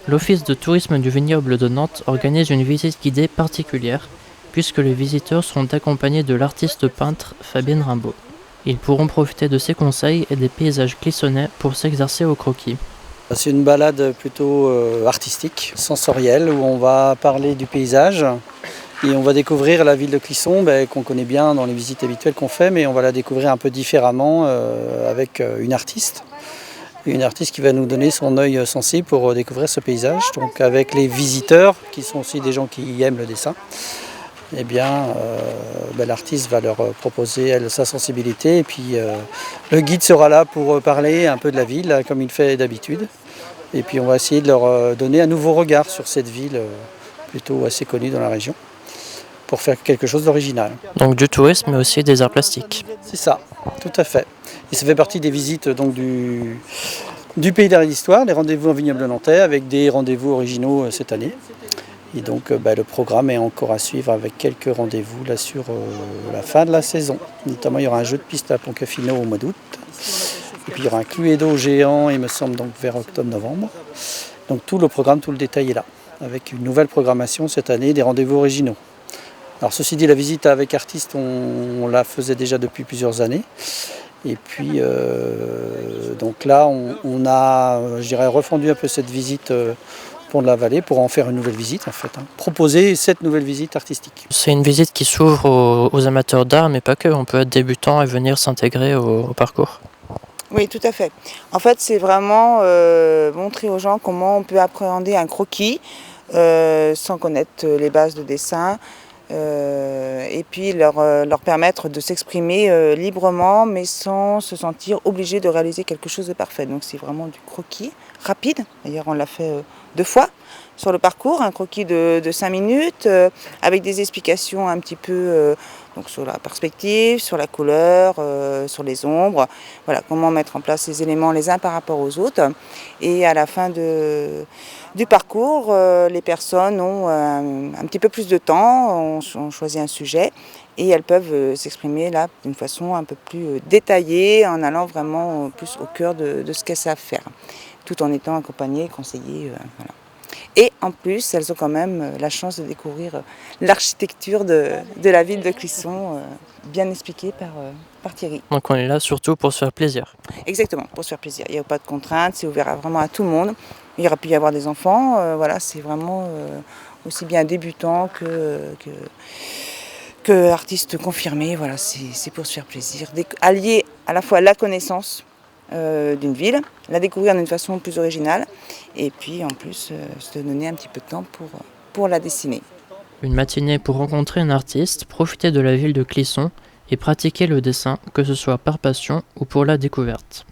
L'Office de tourisme du vignoble de Nantes organise une visite guidée particulière, puisque les visiteurs seront accompagnés de l'artiste peintre Fabienne Rimbaud. Ils pourront profiter de ses conseils et des paysages clissonnais pour s'exercer au croquis. C'est une balade plutôt artistique, sensorielle, où on va parler du paysage et on va découvrir la ville de Clisson, qu'on connaît bien dans les visites habituelles qu'on fait, mais on va la découvrir un peu différemment avec une artiste. Une artiste qui va nous donner son œil sensible pour découvrir ce paysage. Donc avec les visiteurs, qui sont aussi des gens qui aiment le dessin, l'artiste va leur proposer sa sensibilité. Et puis le guide sera là pour parler un peu de la ville, comme il fait d'habitude. Et puis on va essayer de leur donner un nouveau regard sur cette ville plutôt assez connue dans la région, pour faire quelque chose d'original. Donc du tourisme mais aussi des arts plastiques. C'est ça, tout à fait. Et ça fait partie des visites donc, du Pays d'Art et d'Histoire, les rendez-vous en vignoble nantais, avec des rendez-vous originaux cette année. Et donc le programme est encore à suivre avec quelques rendez-vous là, sur la fin de la saison. Notamment il y aura un jeu de piste à Pontcafino au mois d'août. Et puis il y aura un Cluedo géant, il me semble, donc vers octobre-novembre. Donc tout le programme, tout le détail est là, avec une nouvelle programmation cette année, des rendez-vous originaux. Alors ceci dit, la visite avec artistes, on la faisait déjà depuis plusieurs années. Et puis donc là, on a, refondu un peu cette visite Pont de la Vallée pour en faire une nouvelle visite en fait. Proposer cette nouvelle visite artistique. C'est une visite qui s'ouvre aux amateurs d'art, mais pas que. On peut être débutant et venir s'intégrer au parcours. Oui, tout à fait. En fait, c'est vraiment montrer aux gens comment on peut appréhender un croquis sans connaître les bases de dessin. Et puis leur permettre de s'exprimer librement, mais sans se sentir obligé de réaliser quelque chose de parfait. Donc c'est vraiment du croquis rapide. D'ailleurs, on l'a fait 2 fois sur le parcours, un croquis de 5 minutes, avec des explications un petit peu donc sur la perspective, sur la couleur, sur les ombres. Voilà, comment mettre en place ces éléments les uns par rapport aux autres. Et à la fin du parcours, les personnes ont un petit peu plus de temps, on choisit un sujet et elles peuvent s'exprimer là d'une façon un peu plus détaillée, en allant vraiment plus au cœur de ce qu'elles savent faire, tout en étant accompagnées, conseillées. Voilà. Et en plus, elles ont quand même la chance de découvrir l'architecture de la ville de Clisson, bien expliquée par Thierry. Donc on est là surtout pour se faire plaisir. Exactement, pour se faire plaisir. Il n'y a pas de contraintes, c'est ouvert vraiment à tout le monde. Il y aurait pu y avoir des enfants, voilà, c'est vraiment aussi bien débutant que artiste confirmé. Voilà, c'est pour se faire plaisir. Allier à la fois la connaissance d'une ville, la découvrir d'une façon plus originale, et puis en plus se donner un petit peu de temps pour la dessiner. Une matinée pour rencontrer un artiste, profiter de la ville de Clisson et pratiquer le dessin, que ce soit par passion ou pour la découverte.